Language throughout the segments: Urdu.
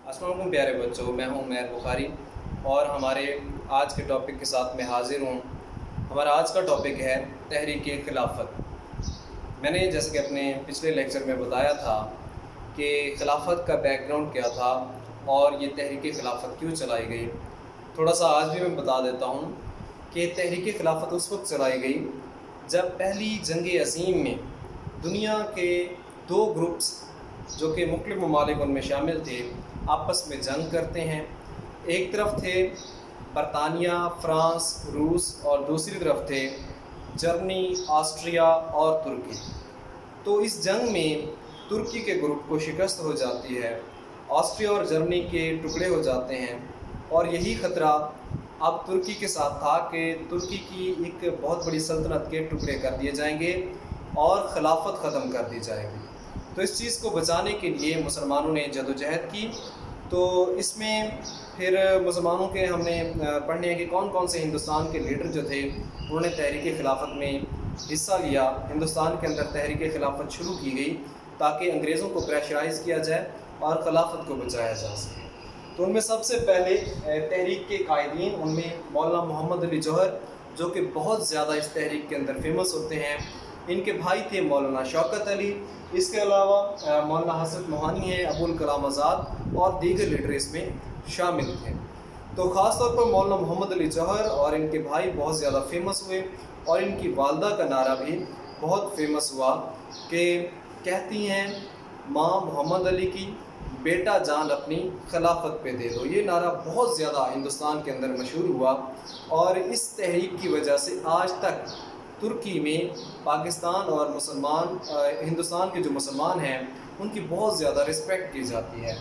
السلام علیکم پیارے بچوں، میں ہوں میر بخاری اور ہمارے آج کے ٹاپک کے ساتھ میں حاضر ہوں۔ ہمارا آج کا ٹاپک ہے تحریک خلافت۔ میں نے جیسے کہ اپنے پچھلے لیکچر میں بتایا تھا کہ خلافت کا بیک گراؤنڈ کیا تھا اور یہ تحریک خلافت کیوں چلائی گئی۔ تھوڑا سا آج بھی میں بتا دیتا ہوں کہ تحریک خلافت اس وقت چلائی گئی جب پہلی جنگ عظیم میں دنیا کے دو گروپس جو کہ مختلف ممالک ان میں شامل تھے آپس میں جنگ کرتے ہیں۔ ایک طرف تھے برطانیہ، فرانس، روس اور دوسری طرف تھے جرمنی، آسٹریا اور ترکی۔ تو اس جنگ میں ترکی کے گروپ کو شکست ہو جاتی ہے، آسٹریا اور جرمنی کے ٹکڑے ہو جاتے ہیں، اور یہی خطرہ اب ترکی کے ساتھ تھا کہ ترکی کی ایک بہت بڑی سلطنت کے ٹکڑے کر دیے جائیں گے اور خلافت ختم کر دی جائے گی۔ تو اس چیز کو بچانے کے لیے مسلمانوں نے جدوجہد کی۔ تو اس میں پھر مسلمانوں کے ہم نے پڑھنے ہیں کہ کون کون سے ہندوستان کے لیڈر جو تھے انہوں نے تحریک خلافت میں حصہ لیا۔ ہندوستان کے اندر تحریک خلافت شروع کی گئی تاکہ انگریزوں کو پریشرائز کیا جائے اور خلافت کو بچایا جا سکے۔ تو ان میں سب سے پہلے تحریک کے قائدین ان میں مولانا محمد علی جوہر، جو کہ بہت زیادہ اس تحریک کے اندر فیمس ہوتے ہیں۔ ان کے بھائی تھے مولانا شوکت علی، اس کے علاوہ مولانا حسرت موہانی ہیں، ابوالکلام آزاد اور دیگر لیڈر اس میں شامل تھے۔ تو خاص طور پر مولانا محمد علی جوہر اور ان کے بھائی بہت زیادہ فیمس ہوئے، اور ان کی والدہ کا نعرہ بھی بہت فیمس ہوا کہ کہتی ہیں ماں محمد علی کی، بیٹا جان اپنی خلافت پہ دے دو۔ یہ نعرہ بہت زیادہ ہندوستان کے اندر مشہور ہوا، اور اس تحریک کی وجہ سے آج تک ترکی میں پاکستان اور ہندوستان کے جو مسلمان ہیں ان کی بہت زیادہ رسپیکٹ کی جاتی ہے۔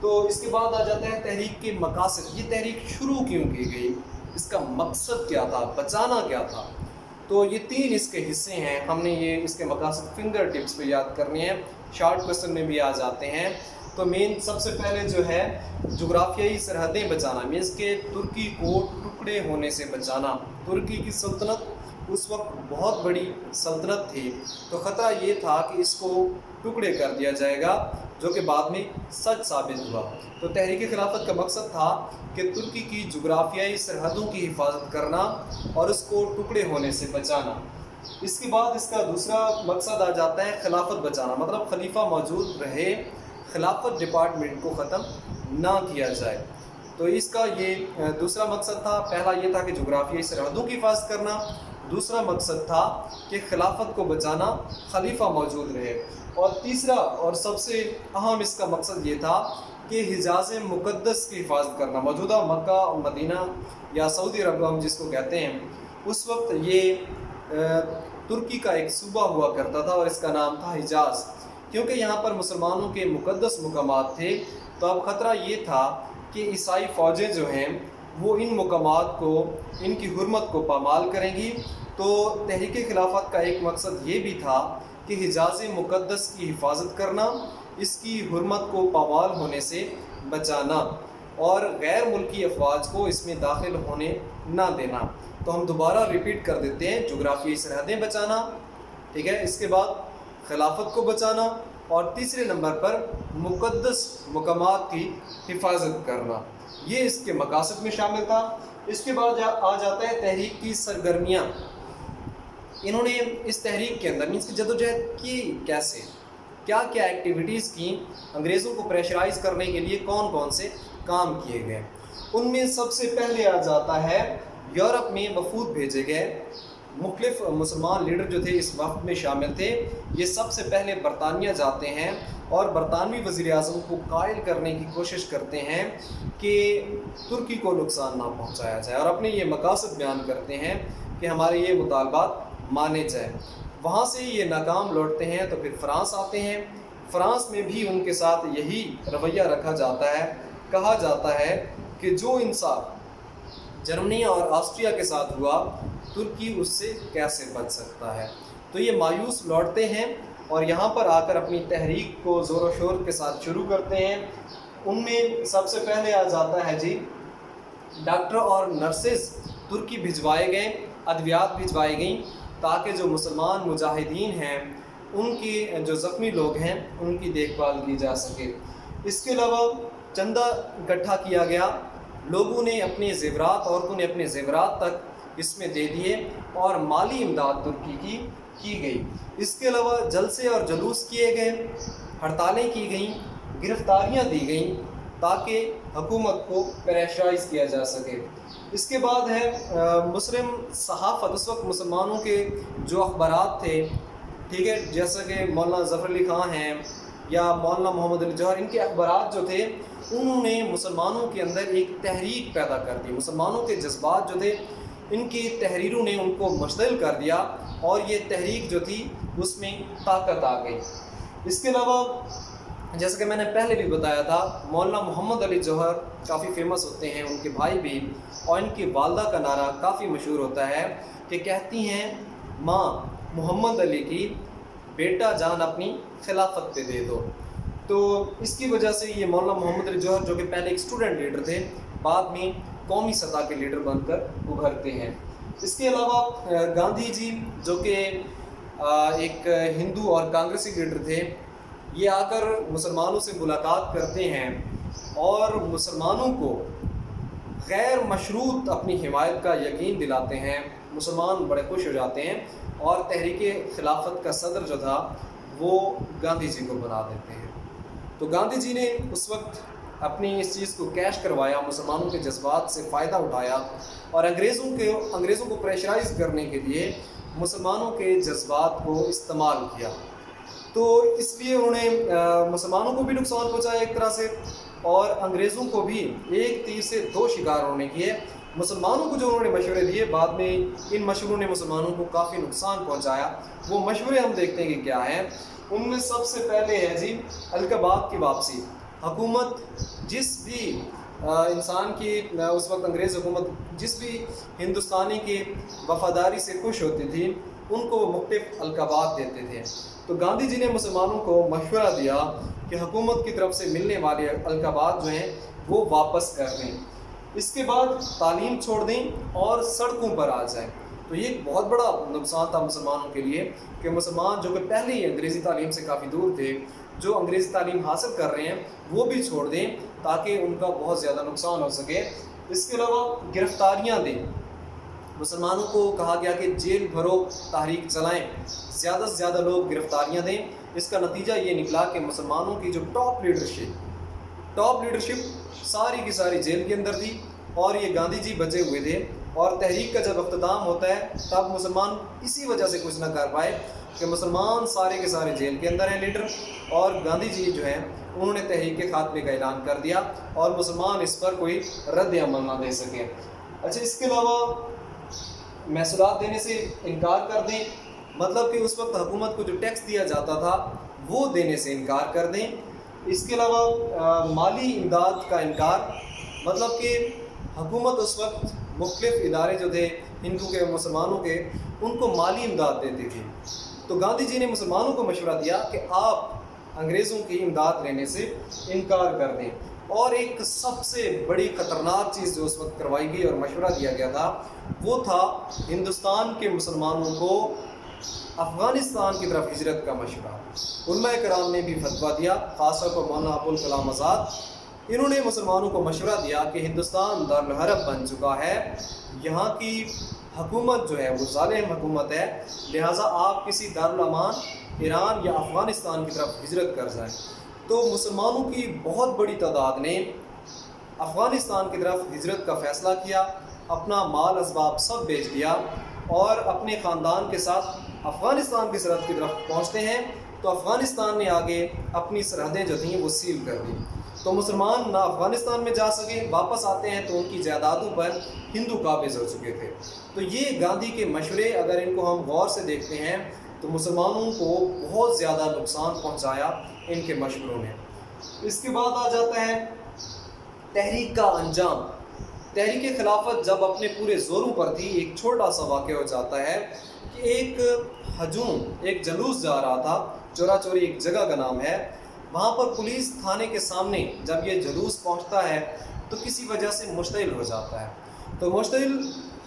تو اس کے بعد آ جاتا ہے تحریک کے مقاصد۔ یہ تحریک شروع کیوں کی گئی، اس کا مقصد کیا تھا، بچانا کیا تھا؟ تو یہ تین اس کے حصے ہیں، ہم نے یہ اس کے مقاصد فنگر ٹپس پہ یاد کرنے ہیں، شارٹ کوسچن میں بھی آ جاتے ہیں۔ تو مین سب سے پہلے جو ہے جغرافیائی سرحدیں بچانا، مینس کہ ترکی کو ٹکڑے ہونے سے بچانا۔ ترکی کی سلطنت اس وقت بہت بڑی سلطنت تھی، تو خطرہ یہ تھا کہ اس کو ٹکڑے کر دیا جائے گا، جو کہ بعد میں سچ ثابت ہوا۔ تو تحریک خلافت کا مقصد تھا کہ ترکی کی جغرافیائی سرحدوں کی حفاظت کرنا اور اس کو ٹکڑے ہونے سے بچانا۔ اس کے بعد اس کا دوسرا مقصد آ جاتا ہے خلافت بچانا، مطلب خلیفہ موجود رہے، خلافت ڈپارٹمنٹ کو ختم نہ کیا جائے۔ تو اس کا یہ دوسرا مقصد تھا۔ پہلا یہ تھا کہ جغرافیائی سرحدوں کی حفاظت کرنا، دوسرا مقصد تھا کہ خلافت کو بچانا، خلیفہ موجود رہے، اور تیسرا اور سب سے اہم اس کا مقصد یہ تھا کہ حجاز مقدس کی حفاظت کرنا۔ موجودہ مکہ اور مدینہ یا سعودی عرب ہم جس کو کہتے ہیں، اس وقت یہ ترکی کا ایک صوبہ ہوا کرتا تھا اور اس کا نام تھا حجاز۔ کیونکہ یہاں پر مسلمانوں کے مقدس مقامات تھے، تو اب خطرہ یہ تھا کہ عیسائی فوجیں جو ہیں وہ ان مقامات کو، ان کی حرمت کو پامال کریں گی۔ تو تحریک خلافت کا ایک مقصد یہ بھی تھا کہ حجاز مقدس کی حفاظت کرنا، اس کی حرمت کو پامال ہونے سے بچانا، اور غیر ملکی افواج کو اس میں داخل ہونے نہ دینا۔ تو ہم دوبارہ ریپیٹ کر دیتے ہیں، جغرافیائی سرحدیں بچانا، ٹھیک ہے، اس کے بعد خلافت کو بچانا، اور تیسرے نمبر پر مقدس مقامات کی حفاظت کرنا۔ یہ اس کے مقاصد میں شامل تھا۔ اس کے بعد آ جاتا ہے تحریک کی سرگرمیاں۔ انہوں نے اس تحریک کے اندر مینس کی جدوجہد کی کیسے، کیا کیا ایکٹیویٹیز کی، انگریزوں کو پریشرائز کرنے کے لیے کون کون سے کام کیے گئے۔ ان میں سب سے پہلے آ جاتا ہے یورپ میں وفود بھیجے گئے۔ مختلف مسلمان لیڈر جو تھے اس وفد میں شامل تھے۔ یہ سب سے پہلے برطانیہ جاتے ہیں اور برطانوی وزیر اعظم کو قائل کرنے کی کوشش کرتے ہیں کہ ترکی کو نقصان نہ پہنچایا جائے، اور اپنے یہ مقاصد بیان کرتے ہیں کہ ہمارے یہ مطالبات مانے جائیں۔ وہاں سے یہ ناکام لوٹتے ہیں تو پھر فرانس آتے ہیں۔ فرانس میں بھی ان کے ساتھ یہی رویہ رکھا جاتا ہے۔ کہا جاتا ہے کہ جو انصاف جرمنی اور آسٹریا کے ساتھ ہوا، ترکی اس سے کیسے بچ سکتا ہے۔ تو یہ مایوس لوٹتے ہیں اور یہاں پر آ کر اپنی تحریک کو زور و شور کے ساتھ شروع کرتے ہیں۔ ان میں سب سے پہلے آ جاتا ہے جی ڈاکٹر اور نرسز ترکی بھجوائے گئے، ادویات بھجوائی گئیں تاکہ جو مسلمان مجاہدین ہیں ان کی جو زخمی لوگ ہیں ان کی دیکھ بھال کی جا سکے۔ اس کے علاوہ چندہ اکٹھا کیا گیا، لوگوں نے اپنے زیورات، عورتوں نے اپنے زیورات تک اس میں دے دیے اور مالی امداد ترکی کی گئی۔ اس کے علاوہ جلسے اور جلوس کیے گئے، ہڑتالیں کی گئیں، گرفتاریاں دی گئیں تاکہ حکومت کو پریشرائز کیا جا سکے۔ اس کے بعد ہے مسلم صحافت۔ اس وقت مسلمانوں کے جو اخبارات تھے، ٹھیک ہے، جیسا کہ مولانا ظفر علی خان ہیں یا مولانا محمد علی جوہر، ان کے اخبارات جو تھے انہوں نے مسلمانوں کے اندر ایک تحریک پیدا کر دی۔ مسلمانوں کے جذبات جو تھے ان کی تحریروں نے ان کو مشتعل کر دیا اور یہ تحریک جو تھی اس میں طاقت آ گئی۔ اس کے علاوہ جیسا کہ میں نے پہلے بھی بتایا تھا، مولانا محمد علی جوہر کافی فیمس ہوتے ہیں، ان کے بھائی بھی، اور ان کی والدہ کا نعرہ کافی مشہور ہوتا ہے کہ کہتی ہیں ماں محمد علی کی بیٹا جان اپنی خلافت پہ دے دو۔ تو اس کی وجہ سے یہ مولانا محمد علی جوہر، جو کہ پہلے ایک اسٹوڈنٹ لیڈر تھے، بعد میں قومی سطح کے لیڈر بن کر ابھرتے ہیں۔ اس کے علاوہ گاندھی جی، جو کہ ایک ہندو اور کانگریسی لیڈر تھے، یہ آ کر مسلمانوں سے ملاقات کرتے ہیں اور مسلمانوں کو غیر مشروط اپنی حمایت کا یقین دلاتے ہیں۔ مسلمان بڑے خوش ہو جاتے ہیں اور تحریک خلافت کا صدر جو تھا وہ گاندھی جی کو بنا دیتے ہیں۔ تو گاندھی جی نے اس وقت اپنی اس چیز کو کیش کروایا، مسلمانوں کے جذبات سے فائدہ اٹھایا اور انگریزوں کو پریشرائز کرنے کے لیے مسلمانوں کے جذبات کو استعمال کیا۔ تو اس لیے انہوں نے مسلمانوں کو بھی نقصان پہنچایا ایک طرح سے، اور انگریزوں کو بھی ایک تیر سے دو شکار انہوں نے کیے۔ مسلمانوں کو جو انہوں نے مشورے دیے، بعد میں ان مشوروں نے مسلمانوں کو کافی نقصان پہنچایا۔ وہ مشورے ہم دیکھتے ہیں کہ کیا ہیں۔ ان میں سب سے پہلے ہے جی القابات کی واپسی۔ حکومت جس بھی انسان کی، اس وقت انگریز حکومت جس بھی ہندوستانی کی وفاداری سے خوش ہوتی تھی ان کو مختلف القابات دیتے تھے۔ تو گاندھی جی نے مسلمانوں کو مشورہ دیا کہ حکومت کی طرف سے ملنے والے القابات جو ہیں وہ واپس کر دیں، اس کے بعد تعلیم چھوڑ دیں اور سڑکوں پر آ جائیں۔ تو یہ ایک بہت بڑا نقصان تھا مسلمانوں کے لیے کہ مسلمان جو کہ پہلے ہی انگریزی تعلیم سے کافی دور تھے، جو انگریزی تعلیم حاصل کر رہے ہیں وہ بھی چھوڑ دیں تاکہ ان کا بہت زیادہ نقصان ہو سکے۔ اس کے علاوہ گرفتاریاں دیں، مسلمانوں کو کہا گیا کہ جیل بھرو تحریک چلائیں، زیادہ سے زیادہ لوگ گرفتاریاں دیں۔ اس کا نتیجہ یہ نکلا کہ مسلمانوں کی جو ٹاپ لیڈرشپ ساری کی ساری جیل کے اندر تھی اور یہ گاندھی جی بچے ہوئے تھے۔ اور تحریک کا جب اختتام ہوتا ہے تب مسلمان اسی وجہ سے کچھ نہ کر پائے کہ مسلمان سارے کے سارے جیل کے اندر ہیں لیڈر، اور گاندھی جی جو ہیں انہوں نے تحریک کے خاتمے کا اعلان کر دیا اور مسلمان اس پر کوئی رد عمل نہ دے سکے۔ اچھا، اس کے علاوہ محصولات دینے سے انکار کر دیں، مطلب کہ اس وقت حکومت کو جو ٹیکس دیا جاتا تھا وہ دینے سے انکار کر دیں۔ اس کے علاوہ مالی امداد کا انکار، مطلب کہ حکومت اس وقت مختلف ادارے جو تھے ہندو کے مسلمانوں کے، ان کو مالی امداد دیتی تھی۔ تو گاندھی جی نے مسلمانوں کو مشورہ دیا کہ آپ انگریزوں کی امداد لینے سے انکار کر دیں۔ اور ایک سب سے بڑی خطرناک چیز جو اس وقت کروائی گئی اور مشورہ دیا گیا تھا وہ تھا ہندوستان کے مسلمانوں کو افغانستان کی طرف ہجرت کا مشورہ۔ علماء کرام نے بھی فتویٰ دیا، خاص طور پر مولانا ابوالکلام آزاد، انہوں نے مسلمانوں کو مشورہ دیا کہ ہندوستان دارالحرب بن چکا ہے، یہاں کی حکومت جو ہے وہ ظالم حکومت ہے، لہٰذا آپ کسی دارالامان ایران یا افغانستان کی طرف ہجرت کر جائیں۔ تو مسلمانوں کی بہت بڑی تعداد نے افغانستان کی طرف ہجرت کا فیصلہ کیا، اپنا مال اسباب سب بیچ دیا اور اپنے خاندان کے ساتھ افغانستان کی سرحد کی طرف پہنچتے ہیں۔ تو افغانستان نے آگے اپنی سرحدیں جو تھیں وہ سیل کر دیں، تو مسلمان نہ افغانستان میں جا سکے، واپس آتے ہیں تو ان کی جائیدادوں پر ہندو قابض ہو چکے تھے۔ تو یہ گاندھی کے مشورے اگر ان کو ہم غور سے دیکھتے ہیں تو مسلمانوں کو بہت زیادہ نقصان پہنچایا ان کے مشوروں نے۔ اس کے بعد آ جاتا ہے تحریک کا انجام۔ تحریک خلافت جب اپنے پورے زوروں پر تھی، ایک چھوٹا سا واقعہ ہو جاتا ہے کہ ایک ہجوم، ایک جلوس جا رہا تھا، چورا چوری ایک جگہ کا نام ہے، وہاں پر پولیس تھانے کے سامنے جب یہ جلوس پہنچتا ہے تو کسی وجہ سے مشتعل ہو جاتا ہے۔ تو مشتعل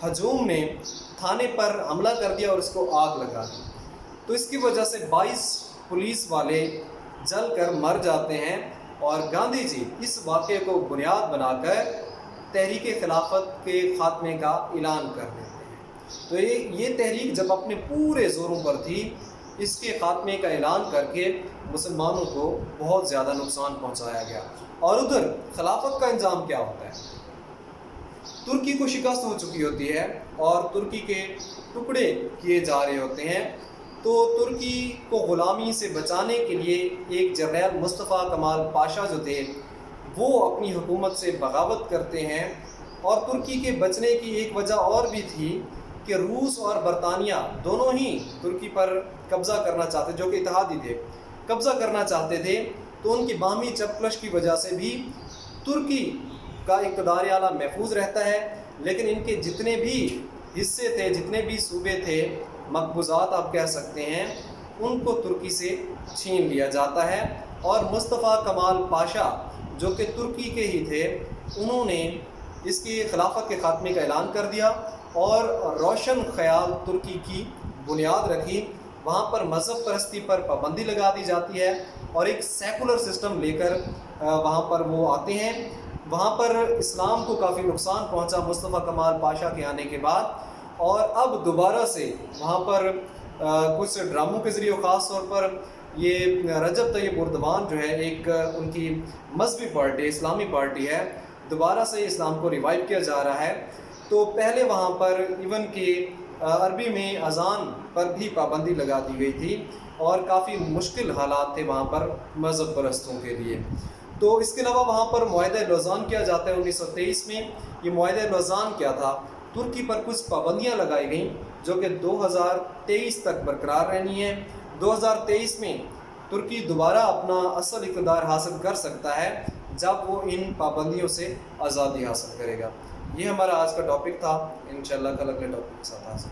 ہجوم نے تھانے پر حملہ کر دیا اور اس کو آگ لگا دی۔ تو اس کی وجہ سے 22 پولیس والے جل کر مر جاتے ہیں اور گاندھی جی اس واقعے کو بنیاد بنا کر تحریک خلافت کے خاتمے کا اعلان کر دیتے ہیں۔ تو یہ تحریک جب اپنے پورے زوروں پر تھی، اس کے خاتمے کا اعلان کر کے مسلمانوں کو بہت زیادہ نقصان پہنچایا گیا۔ اور ادھر خلافت کا انجام کیا ہوتا ہے؟ ترکی کو شکست ہو چکی ہوتی ہے اور ترکی کے ٹکڑے کیے جا رہے ہوتے ہیں۔ تو ترکی کو غلامی سے بچانے کے لیے ایک جنرل مصطفیٰ کمال پاشا جو تھے وہ اپنی حکومت سے بغاوت کرتے ہیں۔ اور ترکی کے بچنے کی ایک وجہ اور بھی تھی کہ روس اور برطانیہ دونوں ہی ترکی پر قبضہ کرنا چاہتے، جو کہ اتحادی تھے، قبضہ کرنا چاہتے تھے۔ تو ان کی باہمی چپکش کی وجہ سے بھی ترکی کا اقتدار اعلیٰ محفوظ رہتا ہے، لیکن ان کے جتنے بھی حصے تھے، جتنے بھی صوبے تھے، مقبوضات آپ کہہ سکتے ہیں، ان کو ترکی سے چھین لیا جاتا ہے۔ اور مصطفیٰ کمال پاشا جو کہ ترکی کے ہی تھے، انہوں نے اس کی خلافت کے خاتمے کا اعلان کر دیا اور روشن خیال ترکی کی بنیاد رکھی۔ وہاں پر مذہب پرستی پر پابندی لگا دی جاتی ہے اور ایک سیکولر سسٹم لے کر وہاں پر وہ آتے ہیں۔ وہاں پر اسلام کو کافی نقصان پہنچا مصطفیٰ کمال پاشا کے آنے کے بعد، اور اب دوبارہ سے وہاں پر کچھ ڈراموں کے ذریعے، خاص طور پر یہ رجب طیب اردوان جو ہے، ایک ان کی مذہبی پارٹی، اسلامی پارٹی ہے، دوبارہ سے اسلام کو ریوائیو کیا جا رہا ہے۔ تو پہلے وہاں پر ایون کہ عربی میں اذان پر بھی پابندی لگا دی گئی تھی اور کافی مشکل حالات تھے وہاں پر مذہب پرستوں کے لیے۔ تو اس کے علاوہ وہاں پر معاہدہ لوزان کیا جاتا ہے 1923 میں۔ یہ معاہدہ لوزان کیا تھا؟ ترکی پر کچھ پابندیاں لگائی گئیں جو کہ 2023 تک برقرار رہنی ہیں۔ 2023 میں ترکی دوبارہ اپنا اصل اقتدار حاصل کر سکتا ہے جب وہ ان پابندیوں سے آزادی حاصل کرے گا۔ یہ ہمارا آج کا ٹاپک تھا۔ انشاءاللہ کل اگلے ٹاپک کے ساتھ حاصل